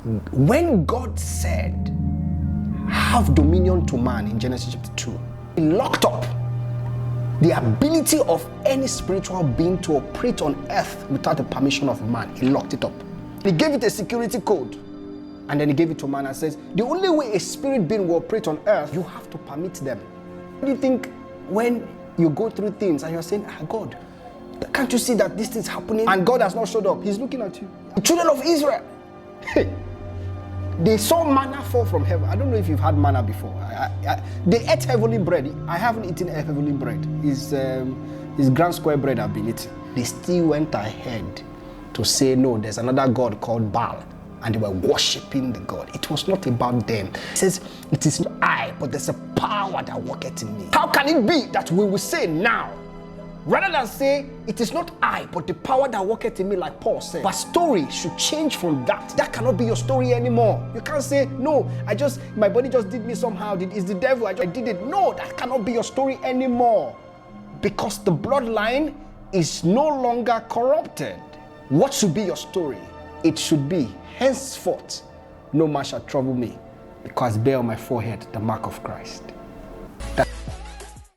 When God said, have dominion to man in Genesis chapter 2, he locked up the ability of any spiritual being to operate on earth without the permission of man. He locked it up. He gave it a security code, and then he gave it to man and says, the only way a spirit being will operate on earth, you have to permit them. What do you think when you go through things and you're saying, God, can't you see that this thing's happening? And God has not showed up. He's looking at you. The children of Israel, they saw manna fall from heaven. I don't know if you've had manna before. They ate heavenly bread. I haven't eaten heavenly bread. It's grand square bread I've been eating. They still went ahead to say, no, there's another God called Baal. And they were worshipping the God. It was not about them. It says, it is not I, but there's a power that worketh in me. How can it be that we will say now, rather than say, it is not I, but the power that worketh in me, like Paul said? But story should change from that. That cannot be your story anymore. You can't say, no, my body just did me somehow. It's the devil, I did it. No, that cannot be your story anymore. Because the bloodline is no longer corrupted. What should be your story? It should be, henceforth, no man shall trouble me, because I bear on my forehead the mark of Christ.